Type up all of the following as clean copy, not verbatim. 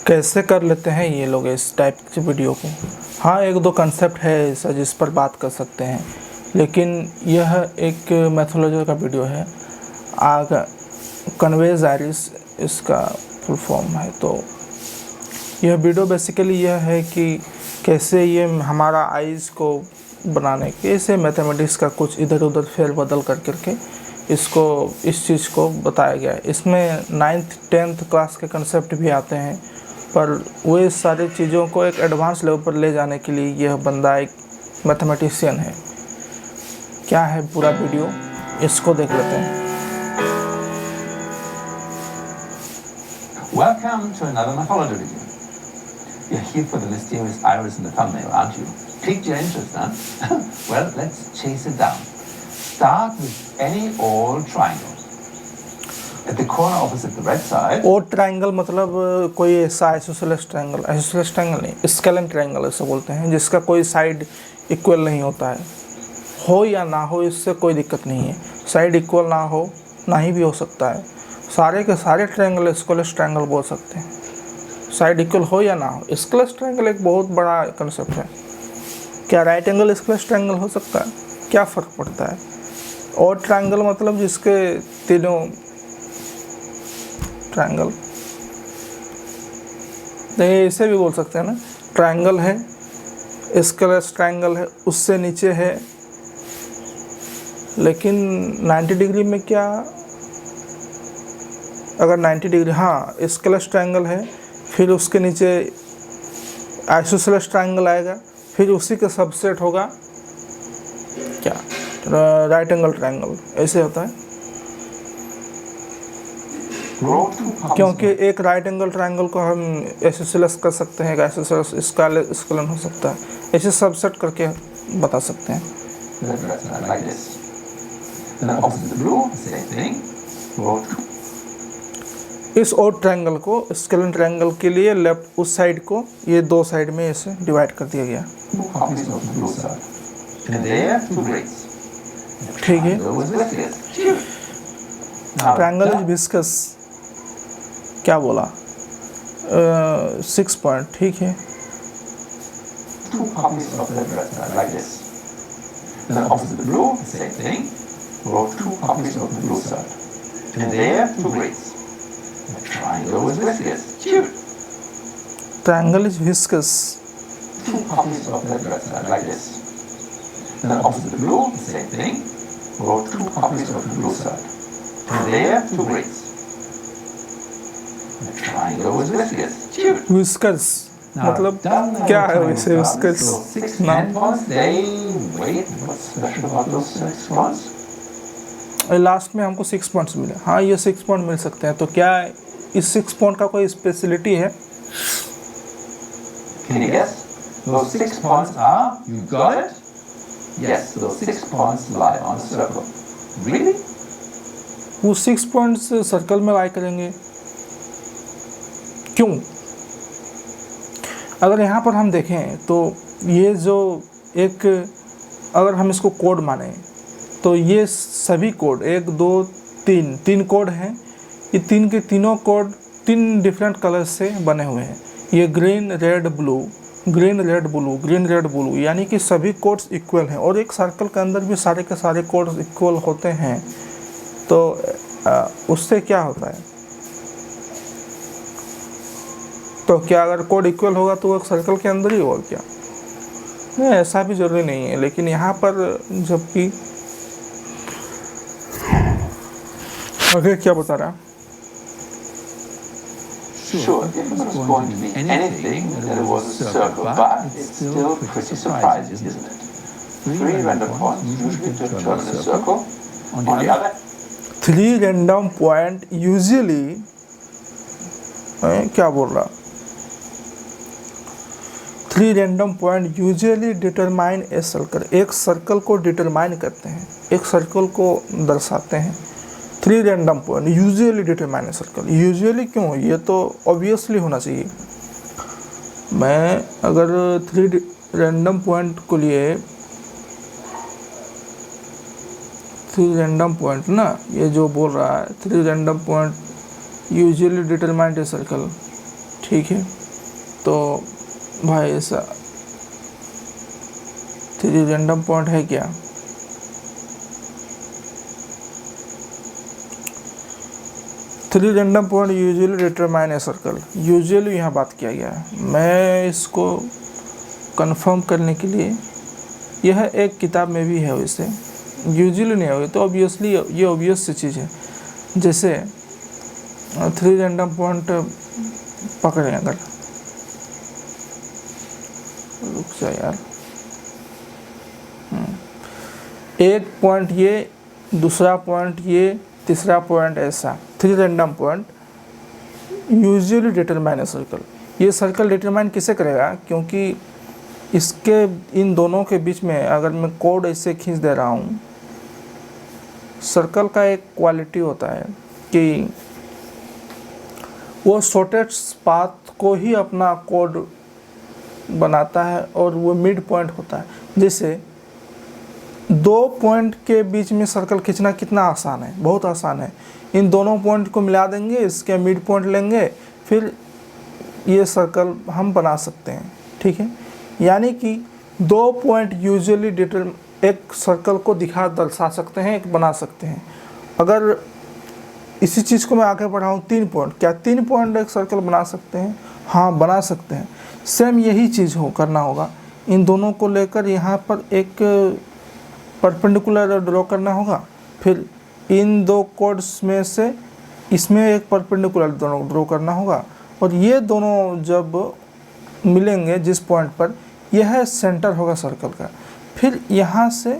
कैसे कर लेते हैं ये लोग इस टाइप की वीडियो को? हाँ, एक दो कंसेप्ट है ऐसा जिस पर बात कर सकते हैं, लेकिन यह एक मैथोलॉजी का वीडियो है। आग कन्वेज आयरिस इसका फुल फॉर्म है। तो यह वीडियो बेसिकली यह है कि कैसे ये हमारा आइज़ को बनाने के, ऐसे मैथमेटिक्स का कुछ इधर उधर फेर बदल कर करके इसको इस चीज़ को बताया गया है। इसमें 9th 10th क्लास के कंसेप्ट भी आते हैं, पर वे सारी चीज़ों को एक एडवांस लेवल पर ले जाने के लिए यह बंदा एक मैथमेटिशियन है। क्या है पूरा वीडियो, इसको देख लेते हैं। Welcome to another Mathology video. You're here for the mysterious iris in the thumbnail, aren't you? Piqued your interest, huh? Well, let's chase it down. Start with any old triangle. At the corner opposite the red side. और triangle मतलब कोई ऐसा isosceles triangle, isosceles triangle नहीं, scalene triangle ऐसे बोलते हैं, जिसका कोई साइड इक्वल नहीं होता है। हो या ना हो इससे कोई दिक्कत नहीं है, साइड इक्वल ना हो ना ही भी हो सकता है। सारे के सारे ट्रायंगल स्केलेस ट्रायंगल बोल सकते हैं, साइड इक्वल हो या ना हो। स्केलेस ट्रायंगल एक बहुत बड़ा कंसेप्ट है। क्या राइट एंगल स्केलेस ट्रायंगल हो सकता है? क्या फ़र्क पड़ता है? और ट्रायंगल मतलब जिसके तीनों ट्रायंगल, नहीं इसे भी बोल सकते हैं ना, ट्रायंगल है, स्केलेस ट्रायंगल है, उससे नीचे है, लेकिन 90 डिग्री में क्या, अगर 90 डिग्री, हाँ स्केलेस ट्रायंगल है, फिर उसके नीचे आइसोसेलेस ट्रायंगल आएगा, फिर उसी का सबसेट होगा क्या, राइट एंगल ट्रायंगल, ऐसे होता है। क्योंकि एक राइट एंगल ट्रायंगल को हम आइसोसेलेस कर सकते हैं, आइसोसेलेस स्केलन हो सकता है, ऐसे सबसेट करके बता सकते हैं। इस और ट्रायंगल को स्केलन ट्रायंगल के लिए लेफ्ट उस साइड को ये दो साइड में ऐसे डिवाइड कर दिया गया, ठीक है। ट्रायंगल इज विस्कस, क्या बोला, 6 पॉइंट, ठीक है। Triangle is viscous. Two copies of that red side like this. And then opposite the blue, same thing. Wrote 2 copies of the blue side. And there, 2 grades. The triangle was viscous. Cute. Viscous मतलब क्या है वैसे viscous? 6 10 points. They wait. What's special about those 6 points? Last में हमको 6 points मिले। हाँ, ये 6 point मिल सकते हैं। तो क्या इस 6 पॉइंट का कोई स्पेशलिटी है? Can you guess? Those 6 points are, you got it? Yes, those 6 points lie on a circle. Really? वो 6 पॉइंट्स सर्कल में लाई करेंगे, क्यों? अगर यहाँ पर हम देखें तो ये जो एक, अगर हम इसको कोड माने तो ये सभी कोड 1 2 3 कोड हैं। ये तीन के तीनों कोड 3 डिफरेंट कलर से बने हुए हैं। ये green red blue, green red blue, green red blue, यानी कि सभी कोड्स इक्वल हैं। और एक सर्कल के अंदर भी सारे के सारे कोड्स इक्वल होते हैं। तो उससे क्या होता है? तो क्या अगर कोड इक्वल होगा तो एक सर्कल के अंदर ही होगा क्या? नहीं, ऐसा भी ज़रूरी नहीं है। लेकिन यहाँ पर जबकि आगे क्या बता रहा? Sure, if it was going to be anything, then it was a circle, but it's still pretty surprising, isn't it? 3 random points usually determine a circle. On the other, 3 random point usually, क्या बोल रहा? 3 random point usually determine a circle. एक circle को determine करते हैं, एक circle को दर्शाते हैं। 3 random point usually determine a circle. Usually क्यों? ये तो ऑब्वियसली होना चाहिए। मैं अगर 3 रैंडम पॉइंट को लिए, 3 रैंडम पॉइंट ना, ये जो बोल रहा है 3 random point usually determine a circle, ठीक है, तो भाई ऐसा 3 रैंडम पॉइंट है क्या? Three random point usually determine a circle, usually यहाँ बात किया गया है। मैं इसको कंफर्म करने के लिए, यह एक किताब में भी है, वैसे यूजुअली नहीं होगी तो ऑब्वियसली ये ऑब्वियस सी चीज़ है। जैसे 3 रैंडम पॉइंट पकड़ें, अगर रुक जा यार, एक पॉइंट ये, दूसरा पॉइंट ये, तीसरा पॉइंट ऐसा, 3 random point usually determine a circle. ये सर्कल डिटरमाइन किसे करेगा? क्योंकि इसके इन दोनों के बीच में अगर मैं कोड ऐसे खींच दे रहा हूँ, सर्कल का एक क्वालिटी होता है कि वो शॉर्टेस्ट पाथ को ही अपना कोड बनाता है और वो मिड पॉइंट होता है। जैसे 2 पॉइंट के बीच में सर्कल खींचना कितना आसान है, बहुत आसान है। इन दोनों पॉइंट को मिला देंगे, इसके मिड पॉइंट लेंगे, फिर ये सर्कल हम बना सकते हैं, ठीक है। यानी कि 2 पॉइंट यूजुअली एक सर्कल को दर्शा सकते हैं, एक बना सकते हैं। अगर इसी चीज़ को मैं आगे बढ़ाऊँ, 3 पॉइंट, क्या 3 पॉइंट एक सर्कल बना सकते हैं? हाँ, बना सकते हैं। सेम यही चीज़ करना होगा, इन दोनों को लेकर यहाँ पर एक परपेंडिकुलर ड्रॉ करना होगा, फिर इन 2 कोड्स में से इसमें एक परपेंडिकुलर ड्रॉ करना होगा, और ये दोनों जब मिलेंगे जिस पॉइंट पर, यह सेंटर होगा सर्कल का। फिर यहाँ से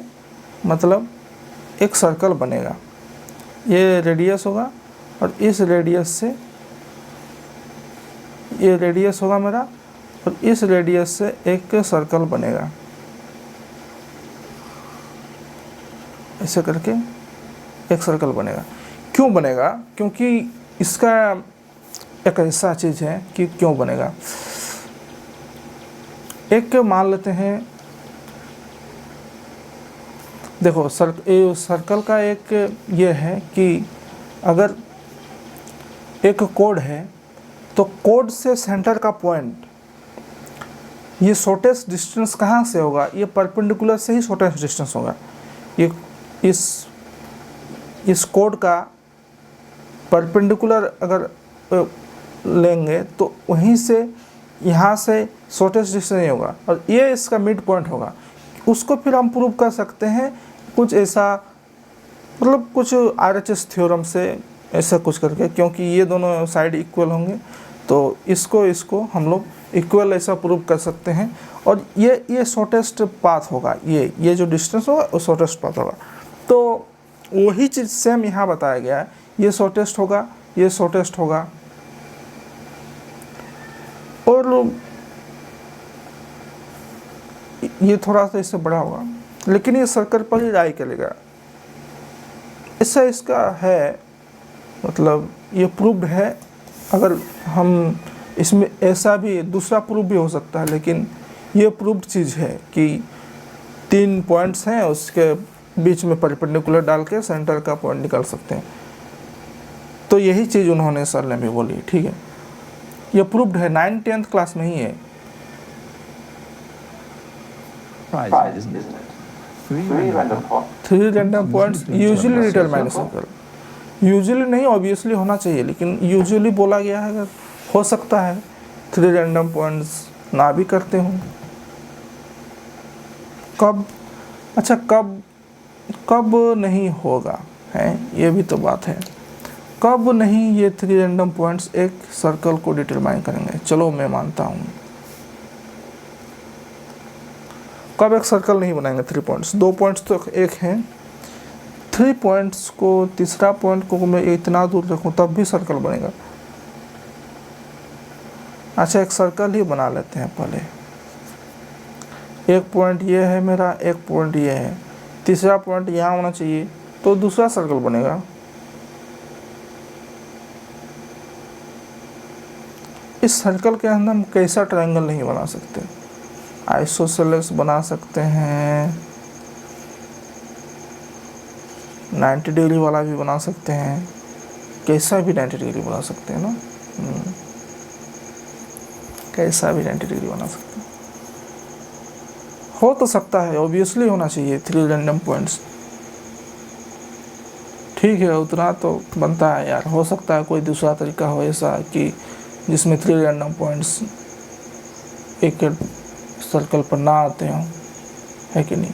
मतलब एक सर्कल बनेगा, ये रेडियस होगा और इस रेडियस से ये रेडियस होगा मेरा, और इस रेडियस से एक सर्कल बनेगा, ऐसे करके एक सर्कल बनेगा। क्यों बनेगा? क्योंकि इसका एक ऐसा चीज़ है कि क्यों बनेगा। एक मान लेते हैं, देखो सर्कल का एक ये है कि अगर एक कोड है तो कोड से सेंटर का पॉइंट, ये शॉर्टेस्ट डिस्टेंस कहाँ से होगा? ये परपेंडिकुलर से ही शॉर्टेस्ट डिस्टेंस होगा। ये इस कोड का परपेंडिकुलर अगर लेंगे तो वहीं से यहाँ से शॉर्टेस्ट डिस्टेंस नहीं होगा, और ये इसका मिड पॉइंट होगा। उसको फिर हम प्रूव कर सकते हैं कुछ ऐसा, मतलब कुछ RHS थ्योरम से ऐसा कुछ करके, क्योंकि ये दोनों साइड इक्वल होंगे तो इसको हम लोग इक्वल ऐसा प्रूव कर सकते हैं। और ये शॉर्टेस्ट पाथ होगा, ये जो डिस्टेंस होगा वो शॉर्टेस्ट पाथ होगा। तो वही चीज़ सेम यहाँ बताया गया है, ये शॉर्टेस्ट होगा, ये शॉर्टेस्ट होगा, और ये थोड़ा सा इससे बड़ा होगा, लेकिन ये सर्कल पर ही राय करेगा। ऐसा इसका है, मतलब ये प्रूव्ड है। अगर हम इसमें ऐसा भी दूसरा प्रूफ भी हो सकता है, लेकिन ये प्रूव्ड चीज़ है कि 3 पॉइंट्स हैं, उसके बीच में परपेंडिकुलर डाल के सेंटर का पॉइंट निकाल सकते हैं। तो यही चीज़ उन्होंने सर ने भी बोली, ठीक है। ये प्रूव्ड है, 9th 10th क्लास में ही है। Three random points usually determine circle, usually नहीं, ऑब्वियसली होना चाहिए, लेकिन यूजुअली बोला गया है। अगर हो सकता है 3 रैंडम पॉइंट्स ना भी करते हों। कब, अच्छा कब नहीं होगा है, ये भी तो बात है। कब नहीं ये 3 रैंडम पॉइंट्स एक सर्कल को डिटरमाइन करेंगे? चलो मैं मानता हूँ। कब एक सर्कल नहीं बनाएंगे 3 पॉइंट्स? 2 पॉइंट्स तो एक हैं, 3 पॉइंट्स को, तीसरा पॉइंट को मैं इतना दूर रखूँ तब भी सर्कल बनेगा। अच्छा, एक सर्कल ही बना लेते हैं पहले। एक पॉइंट ये है मेरा, एक पॉइंट ये है, तीसरा पॉइंट यहाँ होना चाहिए, तो दूसरा सर्कल बनेगा। इस सर्कल के अंदर हम कैसा ट्रायंगल नहीं बना सकते? आइसोसेलेस बना सकते हैं, 90 डिग्री वाला भी बना सकते हैं, कैसा भी 90 डिग्री बना सकते हैं ना। कैसा भी 90 डिग्री बना सकते हैं। हो तो सकता है, ऑब्वियसली होना चाहिए 3 रैंडम पॉइंट्स। ठीक है, उतना तो बनता है यार। हो सकता है कोई दूसरा तरीका हो ऐसा कि जिसमें 3 रैंडम पॉइंट्स एक सर्कल पर ना आते हों, है कि नहीं?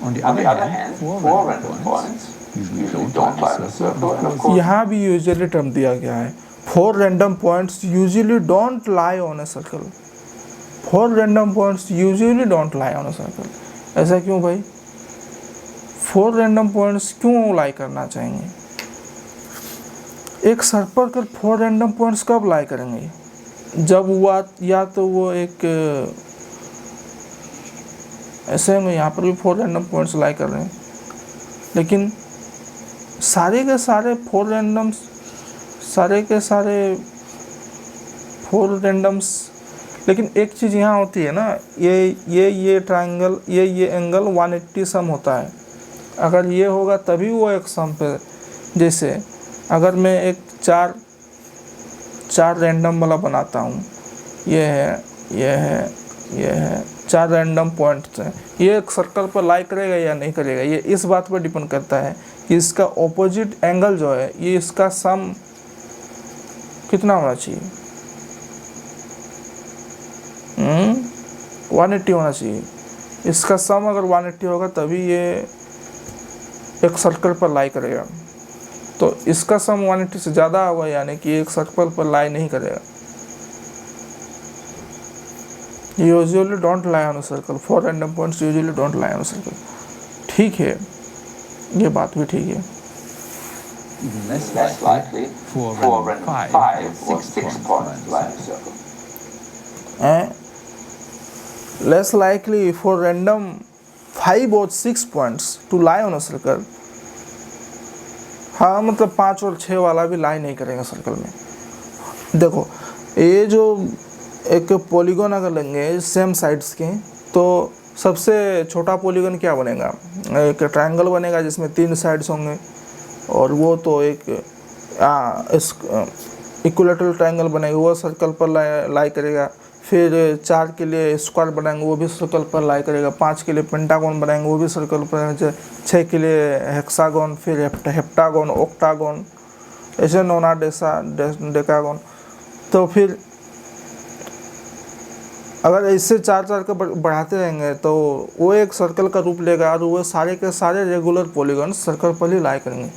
On the other hand, 4 random points usually don't lie in a circle, and of course यहाँ भी यूजुअली टर्म दिया गया है, 4 random points usually don't lie on a circle. 4 random points usually don't lie on a circle. ऐसा क्यों भाई? 4 random points क्यों लाई करना चाहेंगे? एक सर्कल पर 4 रैंडम पॉइंट्स कब लाई करेंगे? जब हुआ या तो वो एक ऐसे में यहाँ पर भी 4 रैंडम पॉइंट्स लाई कर रहे हैं, लेकिन सारे के सारे 4 रैंडम्स, सारे के सारे 4 रैंडम्स। लेकिन एक चीज़ यहाँ होती है ना, ये ट्रायंगल, ये एंगल 180 सम होता है। अगर ये होगा तभी वो एक सम पे, जैसे अगर मैं एक चार रैंडम वाला बनाता हूँ, ये है 4 रैंडम पॉइंट्स हैं, ये एक सर्कल पर लाई करेगा या नहीं करेगा, ये इस बात पर डिपेंड करता है कि इसका ऑपोजिट एंगल जो है, ये इसका सम कितना होना चाहिए। 180 होना चाहिए। इसका सम अगर 180 होगा तभी ये एक सर्कल पर लाई करेगा। तो इसका सम 180 से ज़्यादा होगा, यानी कि एक सर्कल पर लाई नहीं करेगा। Usually don't lie on a circle. 4 random points usually don't lie on a circle. ठीक है, ये बात भी ठीक है। less likely 4 random 5 or 6 points lie in a circle. Less likely for random 5 or 6 points to lie on a circle। हाँ, मतलब 5 और 6 वाला भी लाई नहीं करेगा सर्कल में। देखो, ये जो एक पॉलीगॉन अगर लेंगे सेम साइड्स के, तो सबसे छोटा पॉलीगॉन क्या बनेगा? एक ट्रायंगल बनेगा जिसमें 3 साइड्स होंगे, और वो तो एक इक्विलैटरल ट्रायंगल बनेगा, वो सर्कल पर लाई करेगा। फिर 4 के लिए स्क्वायर बनाएंगे, वो भी सर्कल पर लाई करेगा। 5 के लिए पेंटागन बनाएंगे, वो भी सर्कल पर। 6 के लिए हेक्सागन, फिर हेप्टागन, ऑक्टागन, ऐसे नोना डेकागन। तो फिर अगर इससे 4 का बढ़ाते रहेंगे तो वो एक सर्कल का रूप लेगा, और वो सारे के सारे रेगुलर पॉलीगॉन सर्कल पर ही लाई करेंगे।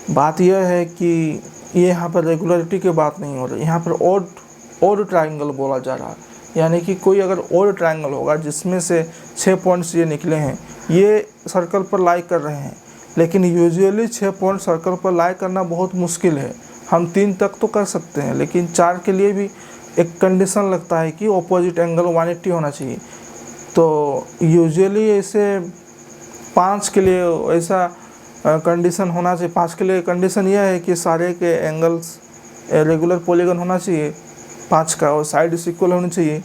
बात यह है कि ये यहाँ पर रेगुलरिटी की बात नहीं हो रही, यहाँ पर ऑड ट्रायंगल बोला जा रहा है। यानी कि कोई अगर ऑड ट्रायंगल होगा जिसमें से 6 पॉइंट्स ये निकले हैं, ये सर्कल पर लाई कर रहे हैं, लेकिन यूजुअली 6 पॉइंट सर्कल पर लाई करना बहुत मुश्किल है। हम 3 तक तो कर सकते हैं, लेकिन 4 के लिए भी एक कंडीशन लगता है कि ऑपोजिट एंगल 180 होना चाहिए। तो यूजुअली ऐसे 5 के लिए ऐसा कंडीशन होना चाहिए। 5 के लिए कंडीशन यह है कि सारे के एंगल्स रेगुलर पॉलीगॉन होना चाहिए 5 का, और साइड्स इक्वल होनी चाहिए।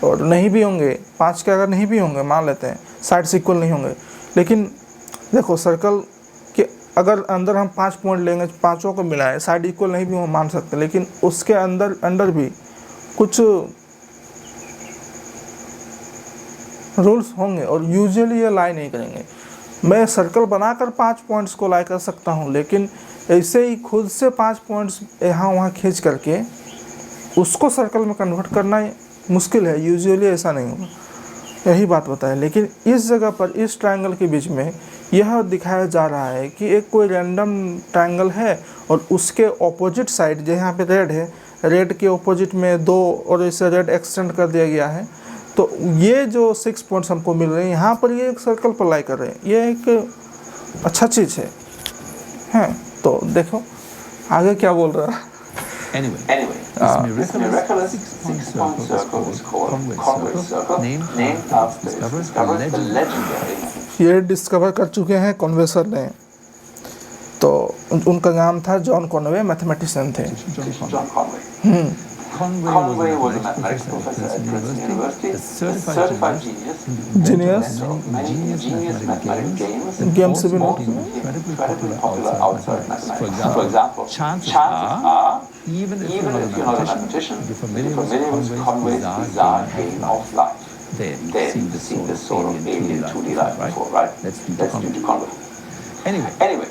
और नहीं भी होंगे 5 के, अगर नहीं भी होंगे, मान लेते हैं साइड्स इक्वल नहीं होंगे, लेकिन देखो सर्कल के अगर अंदर हम 5 पॉइंट लेंगे, 5 को मिलाएं, साइड इक्वल नहीं भी हो मान सकते, लेकिन उसके अंदर भी कुछ रूल्स होंगे, और यूजुअली ये लाई नहीं करेंगे। मैं सर्कल बनाकर 5 पॉइंट्स को लाई कर सकता हूँ, लेकिन ऐसे ही खुद से 5 पॉइंट्स यहाँ वहाँ खींच करके उसको सर्कल में कन्वर्ट करना मुश्किल है। यूजुअली ऐसा नहीं होगा, यही बात बताया। लेकिन इस जगह पर इस ट्रायंगल के बीच में यह दिखाया जा रहा है कि एक कोई रैंडम ट्रायंगल है, और उसके ऑपोजिट साइड जो यहाँ पे रेड है, रेड के ऑपोजिट में 2 और इसे रेड एक्सटेंड कर दिया गया है। तो ये जो 6 पॉइंट्स हमको मिल रहे हैं यहाँ पर, ये एक सर्कल पर लाई कर रहे हैं, ये एक अच्छा चीज़ है। तो देखो आगे क्या बोल रहा है। Anyway, this miraculous 6-point circle is called convex circle, named after its discoverer, the legendary। ये डिस्कवर कर चुके हैं कॉन्वेसर ने, तो उनका नाम था जॉन कॉनवे, मैथमेटिशियन थे। John Conway. Conway was a mathematics professor at Princeton University, a certified genius, many ingenious mathematical games से भी incredibly popular outside mathematics. For example, chances are Even if you're not a mathematician, you're familiar with Conway's bizarre game of life. There, you've seen this sort of alien 2D life before, right? Let's do to Conway. Anyway.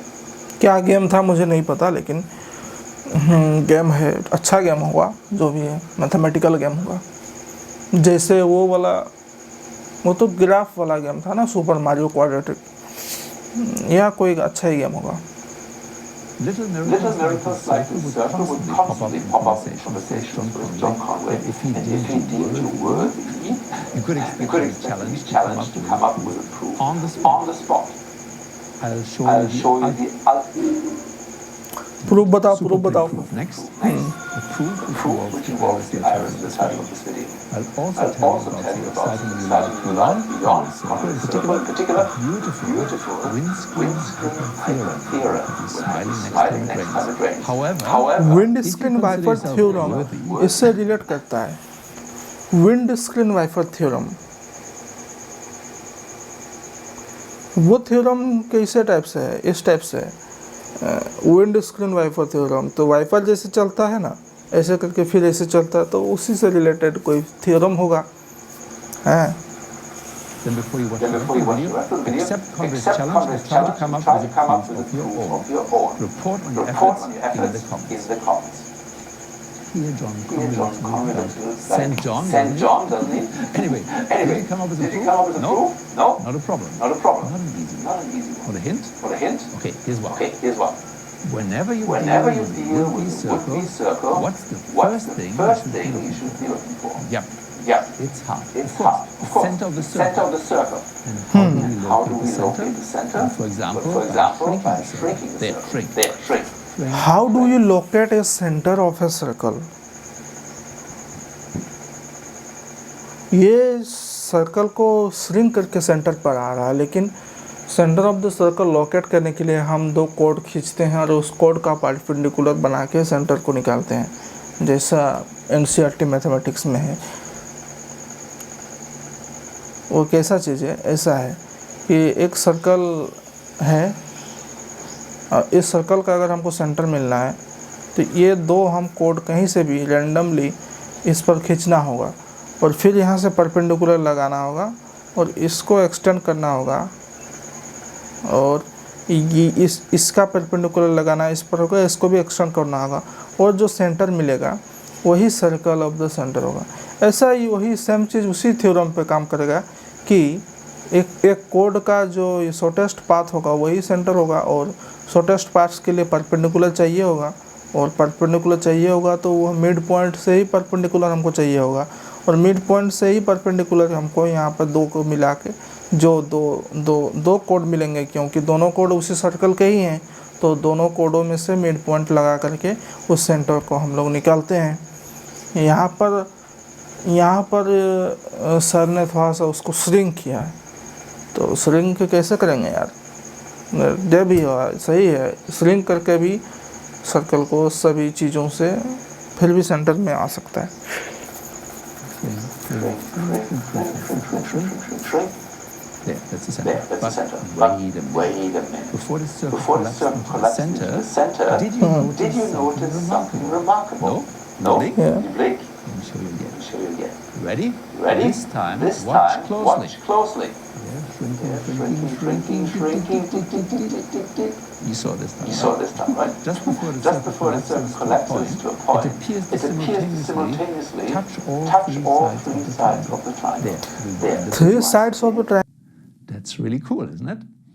क्या game था मुझे नहीं पता, लेकिन game है, अच्छा game होगा जो भी है, मैथमेटिकल गेम होगा। जैसे वो तो ग्राफ वाला गेम था ना, सुपर मारियो क्वाड्रेटिक, या कोई अच्छा ही गेम होगा। Little miracles like the circle would constantly pop up in conversations with John Conway, and if he deemed you worthy, you could expect to be challenged to come up with a proof on the spot. I'll show you the proof बताओ। Next. The proof which involves the iris in the title of this video. I'll also tell you about some exciting new life beyond Conway's circle, in particular, beautiful windscreen theorem with smiling next time it rains. However, wind screen wiper theorem इससे relate करता है। Wind screen wiper theorem, वो theorem कैसे type से है? इस type से है विंड स्क्रीन वाइपर थ्योरम। तो वाइपर जैसे चलता है ना, ऐसे करके फिर ऐसे चलता है, तो उसी से रिलेटेड कोई थ्योरम होगा। हैं Then before you watch the rest of the video, accept Conway's challenge and try to come up with a proof of your own. Report on your efforts in the comments. Here John Conway looks St. John, doesn't he? Anyway, did you come up with a proof? No? Not a problem. Not an easy one. Want a hint? Okay, here's one. Whenever you deal with would-be circle, what's the first thing you should be looking for? Yep. It's heart. Of course. Center of the circle. And how do we locate the center? For example, by shrinking the circle. There, shrink. How do you locate A centre of a circle? ये circle को shrink करके centre पर आ रहा है, लेकिन centre of the circle locate करने के लिए हम दो कोड खींचते हैं और उस कोड का परपेंडिकुलर बना के सेंटर को निकालते हैं, जैसा एनसीईआरटी मैथमेटिक्स में है। वो कैसा चीज़ है? ऐसा है कि एक सर्कल है, इस सर्कल का अगर हमको सेंटर मिलना है तो ये दो हम कोड कहीं से भी रैंडमली इस पर खींचना होगा और फिर यहाँ से परपेंडिकुलर लगाना होगा और इसको एक्सटेंड करना होगा और ये इसका परपेंडिकुलर लगाना इस पर होगा, इसको भी एक्सटेंड करना होगा और जो सेंटर मिलेगा वही सर्कल ऑफ द सेंटर होगा। ऐसा ही वही सेम चीज़ उसी थ्योरम पे काम करेगा कि एक कोड का जो शॉर्टेस्ट पाथ होगा वही सेंटर होगा और शॉर्टेस्ट पाथ्स के लिए परपेंडिकुलर चाहिए होगा और परपेंडिकुलर चाहिए होगा तो वह मिड पॉइंट से ही परपेंडिकुलर हमको चाहिए होगा और मिड पॉइंट से ही परपेंडिकुलर हमको यहाँ पर दो को मिला के जो दो कोड मिलेंगे, क्योंकि दोनों कोड उसी सर्कल के ही हैं, तो दोनों कोडों में से मिड पॉइंट लगा करके उस सेंटर को हम लोग निकालते हैं। यहाँ पर सर ने थोड़ा सा उसको श्रिंक किया है, तो श्रिंक कैसे करेंगे यार? जो भी हो सही है, श्रिंक करके भी सर्कल को सभी चीज़ों से फिर भी सेंटर में आ सकता है। That's the center. But wait a minute. Before the circle collapsed into the center, did you notice something remarkable? No? Yeah. You blink? Let me show you again. Ready? This time, watch closely. Shrinking. You saw this time, right? Just before the circle collapses to a point, it appears to simultaneously touch all three sides of the triangle. There. Three sides of the triangle. That's really cool, isn't it?